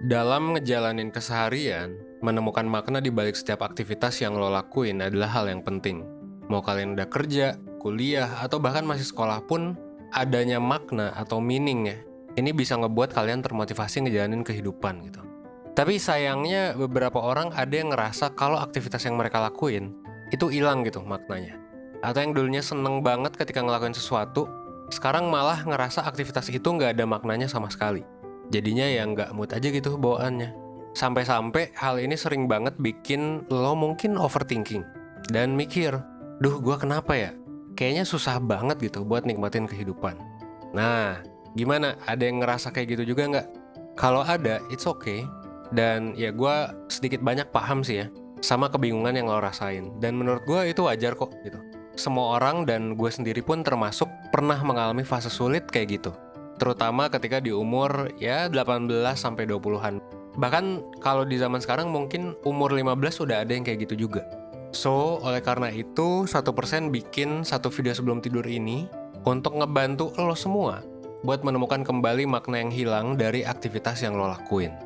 Dalam ngejalanin keseharian, menemukan makna di balik setiap aktivitas yang lo lakuin adalah hal yang penting. Mau kalian udah kerja, kuliah, atau bahkan masih sekolah pun, adanya makna atau meaning ya, ini bisa ngebuat kalian termotivasi ngejalanin kehidupan gitu. Tapi sayangnya beberapa orang ada yang ngerasa kalau aktivitas yang mereka lakuin, itu hilang gitu maknanya. Atau yang dulunya seneng banget ketika ngelakuin sesuatu, sekarang malah ngerasa aktivitas itu nggak ada maknanya sama sekali. Jadinya ya nggak mood aja gitu bawaannya. Sampai-sampai hal ini sering banget bikin lo mungkin overthinking. Dan mikir, duh gua kenapa ya? Kayaknya susah banget gitu buat nikmatin kehidupan. Nah, gimana? Ada yang ngerasa kayak gitu juga nggak? Kalau ada, it's okay. Dan ya gua sedikit banyak paham sih ya sama kebingungan yang lo rasain. Dan menurut gua itu wajar kok gitu. Semua orang dan gue sendiri pun termasuk pernah mengalami fase sulit kayak gitu. Terutama ketika di umur ya 18 sampai 20-an. Bahkan kalau di zaman sekarang mungkin umur 15 udah ada yang kayak gitu juga. So, oleh karena itu 1% bikin satu video sebelum tidur ini untuk ngebantu lo semua buat menemukan kembali makna yang hilang dari aktivitas yang lo lakuin.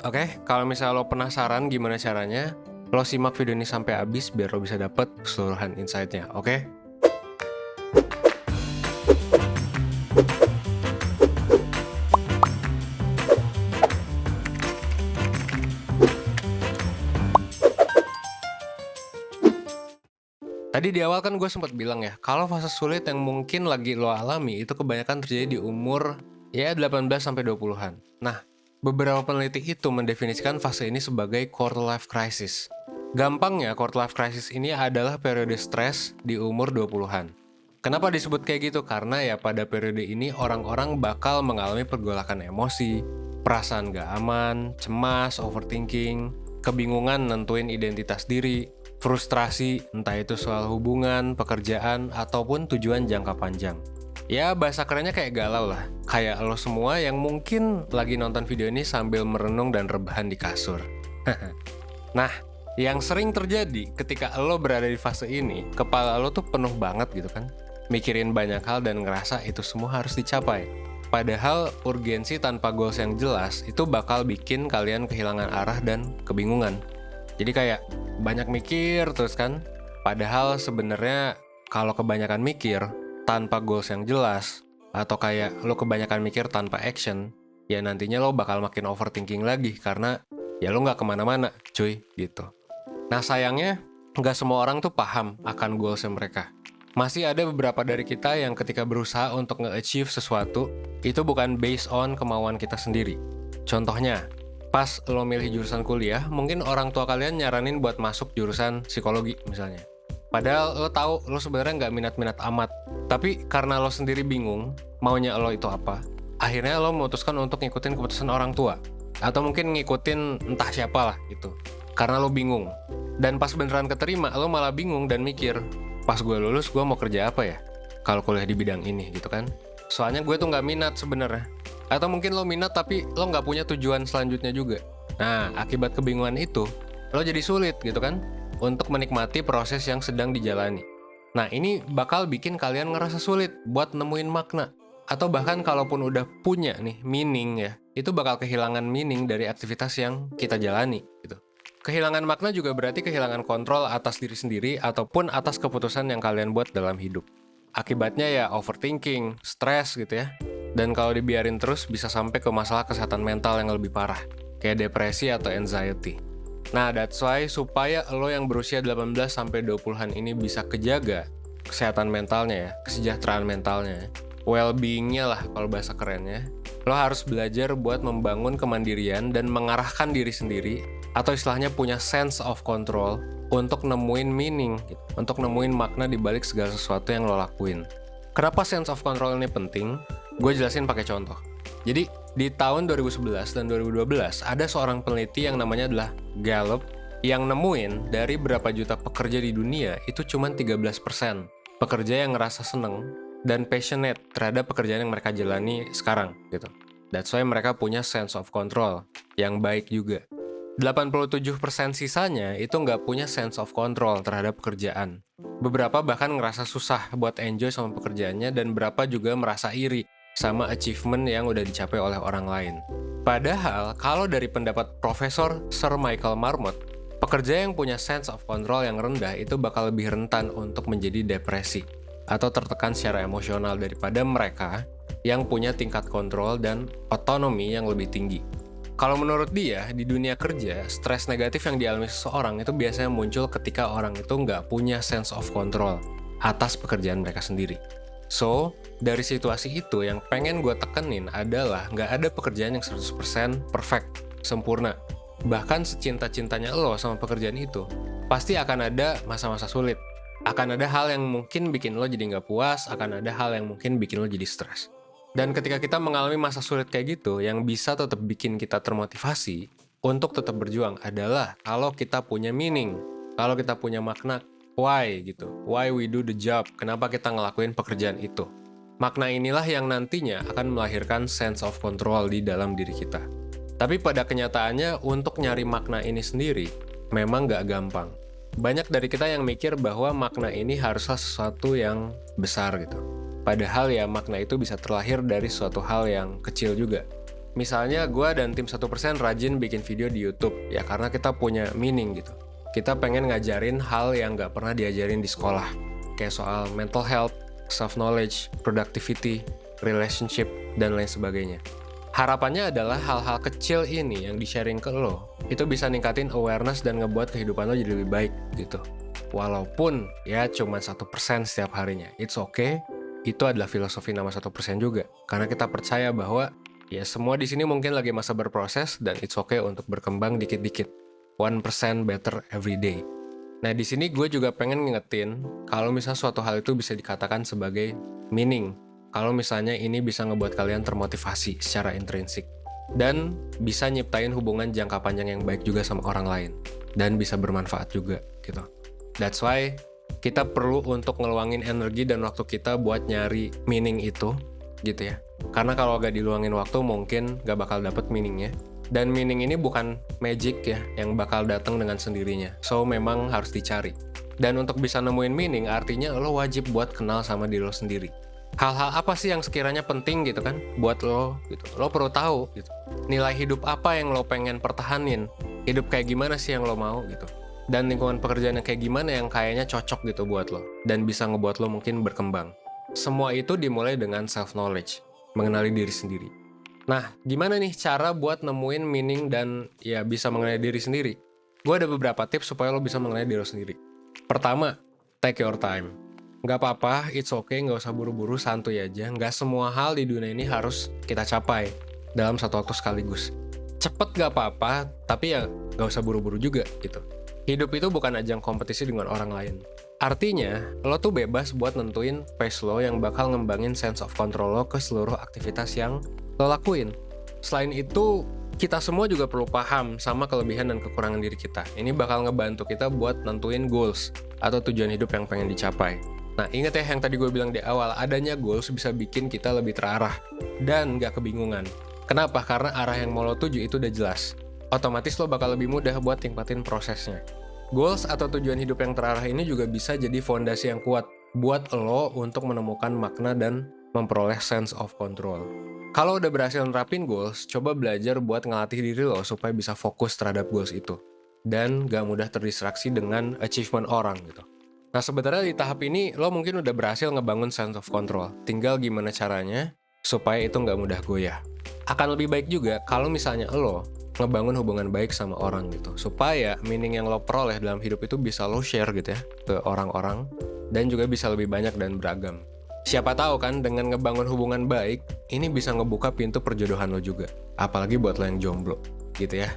Oke, kalau misalnya lo penasaran gimana caranya, lo simak video ini sampai habis biar lo bisa dapet keseluruhan insight-nya, oke? Tadi di awal kan gue sempat bilang ya, kalau fase sulit yang mungkin lagi lo alami itu kebanyakan terjadi di umur ya 18-20-an. Nah, beberapa peneliti itu mendefinisikan fase ini sebagai quarter life crisis. Gampangnya, quarter life crisis ini adalah periode stres di umur 20-an. Kenapa disebut kayak gitu? Karena ya pada periode ini orang-orang bakal mengalami pergolakan emosi, perasaan gak aman, cemas, overthinking, kebingungan nentuin identitas diri, frustrasi, entah itu soal hubungan, pekerjaan, ataupun tujuan jangka panjang. Ya, bahasa kerennya kayak galau lah. Kayak lo semua yang mungkin lagi nonton video ini sambil merenung dan rebahan di kasur. Nah, yang sering terjadi ketika lo berada di fase ini, kepala lo tuh penuh banget gitu kan. Mikirin banyak hal dan ngerasa itu semua harus dicapai. Padahal urgensi tanpa goals yang jelas itu bakal bikin kalian kehilangan arah dan kebingungan. Jadi kayak banyak mikir terus kan. Padahal sebenarnya kalau kebanyakan mikir tanpa goals yang jelas, atau kayak lo kebanyakan mikir tanpa action, ya nantinya lo bakal makin overthinking lagi karena ya lo nggak kemana-mana cuy gitu. Nah sayangnya nggak semua orang tuh paham akan goalsnya mereka. Masih ada beberapa dari kita yang ketika berusaha untuk nge-achieve sesuatu itu bukan based on kemauan kita sendiri. Contohnya, pas lo milih jurusan kuliah, mungkin orang tua kalian nyaranin buat masuk jurusan psikologi misalnya. Padahal lo tahu lo sebenarnya nggak minat-minat amat. Tapi karena lo sendiri bingung maunya lo itu apa, akhirnya lo memutuskan untuk ngikutin keputusan orang tua. Atau mungkin ngikutin entah siapa lah gitu. Karena lo bingung. Dan pas beneran keterima, lo malah bingung dan mikir, pas gue lulus gue mau kerja apa ya? Kalau kuliah di bidang ini gitu kan. Soalnya gue tuh nggak minat sebenarnya. Atau mungkin lo minat tapi lo nggak punya tujuan selanjutnya juga. Nah, akibat kebingungan itu, lo jadi sulit gitu kan untuk menikmati proses yang sedang dijalani. Nah, ini bakal bikin kalian ngerasa sulit buat nemuin makna. Atau bahkan kalaupun udah punya nih meaning ya, itu bakal kehilangan meaning dari aktivitas yang kita jalani gitu. Kehilangan makna juga berarti kehilangan kontrol atas diri sendiri ataupun atas keputusan yang kalian buat dalam hidup. Akibatnya ya overthinking, stres gitu ya. Dan kalau dibiarin terus bisa sampai ke masalah kesehatan mental yang lebih parah, kayak depresi atau anxiety. Nah, that's why supaya lo yang berusia 18-20-an ini bisa kejaga kesehatan mentalnya ya, kesejahteraan mentalnya, well-being-nya lah kalau bahasa kerennya, lo harus belajar buat membangun kemandirian dan mengarahkan diri sendiri, atau istilahnya punya sense of control untuk nemuin meaning, untuk nemuin makna di balik segala sesuatu yang lo lakuin. Kenapa sense of control ini penting? Gue jelasin pakai contoh. Jadi, di tahun 2011 dan 2012, ada seorang peneliti yang namanya adalah Gallup yang nemuin dari berapa juta pekerja di dunia, itu cuma 13% pekerja yang ngerasa seneng dan passionate terhadap pekerjaan yang mereka jalani sekarang, gitu. That's why mereka punya sense of control yang baik juga. 87% sisanya itu nggak punya sense of control terhadap pekerjaan. Beberapa bahkan ngerasa susah buat enjoy sama pekerjaannya dan berapa juga merasa iri sama achievement yang udah dicapai oleh orang lain. Padahal, kalau dari pendapat Profesor Sir Michael Marmot, pekerja yang punya sense of control yang rendah itu bakal lebih rentan untuk menjadi depresi atau tertekan secara emosional daripada mereka yang punya tingkat kontrol dan otonomi yang lebih tinggi. Kalau menurut dia, di dunia kerja, stres negatif yang dialami seseorang itu biasanya muncul ketika orang itu nggak punya sense of control atas pekerjaan mereka sendiri. So, dari situasi itu yang pengen gue tekenin adalah nggak ada pekerjaan yang 100% perfect, sempurna. Bahkan secinta-cintanya lo sama pekerjaan itu, pasti akan ada masa-masa sulit. Akan ada hal yang mungkin bikin lo jadi nggak puas, akan ada hal yang mungkin bikin lo jadi stres. Dan ketika kita mengalami masa sulit kayak gitu, yang bisa tetap bikin kita termotivasi untuk tetap berjuang adalah kalau kita punya meaning, kalau kita punya makna, why gitu, why we do the job, kenapa kita ngelakuin pekerjaan itu. Makna inilah yang nantinya akan melahirkan sense of control di dalam diri kita. Tapi pada kenyataannya, untuk nyari makna ini sendiri, memang gak gampang. Banyak dari kita yang mikir bahwa makna ini haruslah sesuatu yang besar gitu. Padahal ya makna itu bisa terlahir dari suatu hal yang kecil juga. Misalnya gue dan tim 1% rajin bikin video di YouTube, ya karena kita punya meaning gitu. Kita pengen ngajarin hal yang gak pernah diajarin di sekolah. Kayak soal mental health, self-knowledge, productivity, relationship, dan lain sebagainya. Harapannya adalah hal-hal kecil ini yang di-sharing ke lo, itu bisa ningkatin awareness dan ngebuat kehidupan lo jadi lebih baik gitu. Walaupun ya cuma 1% setiap harinya, it's okay. Itu adalah filosofi nama 1% juga. Karena kita percaya bahwa ya semua di sini mungkin lagi masa berproses dan it's okay untuk berkembang dikit-dikit. 1% better every day. Nah di sini gue juga pengen ngingetin kalau misalnya suatu hal itu bisa dikatakan sebagai meaning. Kalau misalnya ini bisa ngebuat kalian termotivasi secara intrinsik. Dan bisa nyiptain hubungan jangka panjang yang baik juga sama orang lain. Dan bisa bermanfaat juga gitu. That's why kita perlu untuk ngeluangin energi dan waktu kita buat nyari meaning itu, gitu ya. Karena kalau gak diluangin waktu, mungkin gak bakal dapet meaningnya. Dan meaning ini bukan magic ya, yang bakal datang dengan sendirinya. So, memang harus dicari. Dan untuk bisa nemuin meaning, artinya lo wajib buat kenal sama diri lo sendiri. Hal-hal apa sih yang sekiranya penting gitu kan, buat lo gitu. Lo perlu tahu gitu. Nilai hidup apa yang lo pengen pertahanin. Hidup kayak gimana sih yang lo mau gitu. Dan lingkungan pekerjaan yang kayak gimana yang kayaknya cocok gitu buat lo. Dan bisa ngebuat lo mungkin berkembang. Semua itu dimulai dengan self-knowledge. Mengenali diri sendiri. Nah, gimana nih cara buat nemuin meaning dan ya bisa mengenali diri sendiri? Gue ada beberapa tips supaya lo bisa mengenali diri lo sendiri. Pertama, take your time. Nggak apa-apa, it's okay, nggak usah buru-buru, santuy aja. Nggak semua hal di dunia ini harus kita capai dalam satu waktu sekaligus. Cepet nggak apa-apa, tapi ya nggak usah buru-buru juga gitu. Hidup itu bukan ajang kompetisi dengan orang lain. Artinya, lo tuh bebas buat nentuin pace lo yang bakal ngembangin sense of control lo ke seluruh aktivitas yang lo lakuin. Selain itu, kita semua juga perlu paham sama kelebihan dan kekurangan diri kita. Ini bakal ngebantu kita buat nentuin goals atau tujuan hidup yang pengen dicapai. Nah, ingat ya yang tadi gue bilang di awal, adanya goals bisa bikin kita lebih terarah dan nggak kebingungan. Kenapa? Karena arah yang mau lo tuju itu udah jelas. Otomatis lo bakal lebih mudah buat nikmatin prosesnya. Goals atau tujuan hidup yang terarah ini juga bisa jadi fondasi yang kuat buat lo untuk menemukan makna dan memperoleh sense of control. Kalau udah berhasil nerapin goals, coba belajar buat ngelatih diri lo supaya bisa fokus terhadap goals itu. Dan gak mudah terdistraksi dengan achievement orang gitu. Nah sebenarnya di tahap ini lo mungkin udah berhasil ngebangun sense of control. Tinggal gimana caranya supaya itu gak mudah goyah. Akan lebih baik juga kalau misalnya lo ngebangun hubungan baik sama orang gitu. Supaya meaning yang lo peroleh dalam hidup itu bisa lo share gitu ya ke orang-orang. Dan juga bisa lebih banyak dan beragam. Siapa tahu kan dengan ngebangun hubungan baik, ini bisa ngebuka pintu perjodohan lo juga. Apalagi buat lo yang jomblo gitu ya.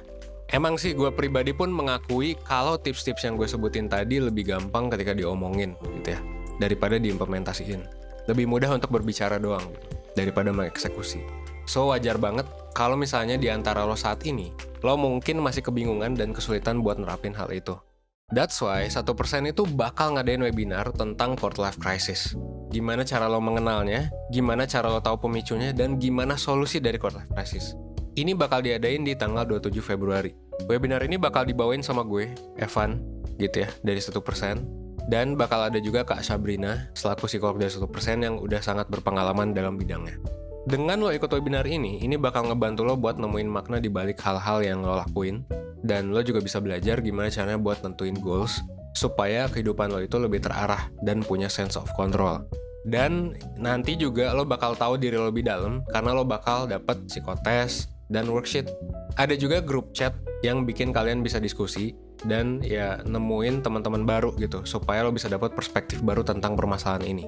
Emang sih gue pribadi pun mengakui kalau tips-tips yang gue sebutin tadi lebih gampang ketika diomongin gitu ya. Daripada diimplementasiin. Lebih mudah untuk berbicara doang gitu. Daripada mengeksekusi. So wajar banget kalau misalnya di antara lo saat ini, lo mungkin masih kebingungan dan kesulitan buat nerapin hal itu. That's why 1% itu bakal ngadain webinar tentang quarter life crisis. Gimana cara lo mengenalnya, gimana cara lo tahu pemicunya, dan gimana solusi dari quarter life crisis. Ini bakal diadain di tanggal 27 Februari. Webinar ini bakal dibawain sama gue, Evan, gitu ya, dari 1%. Dan bakal ada juga Kak Sabrina, selaku psikolog dari 1% yang udah sangat berpengalaman dalam bidangnya. Dengan lo ikut webinar ini bakal ngebantu lo buat nemuin makna di balik hal-hal yang lo lakuin. Dan lo juga bisa belajar gimana caranya buat nentuin goals, supaya kehidupan lo itu lebih terarah dan punya sense of control. Dan nanti juga lo bakal tahu diri lo lebih dalam, karena lo bakal dapet psikotes dan worksheet. Ada juga grup chat yang bikin kalian bisa diskusi, dan ya nemuin teman-teman baru gitu, supaya lo bisa dapat perspektif baru tentang permasalahan ini.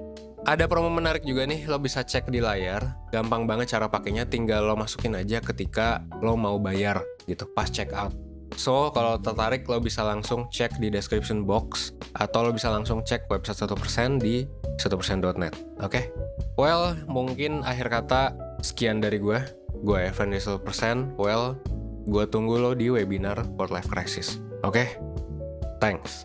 Ada promo menarik juga nih, lo bisa cek di layar. Gampang banget cara pakainya, tinggal lo masukin aja ketika lo mau bayar gitu, pas check out. So, kalau tertarik lo bisa langsung cek di description box, atau lo bisa langsung cek website 1% di 1%.net. Oke? Well, mungkin akhir kata sekian dari gue. Gue Evan di 1%. Well, gue tunggu lo di webinar Quarter Life Crisis. Oke? Thanks.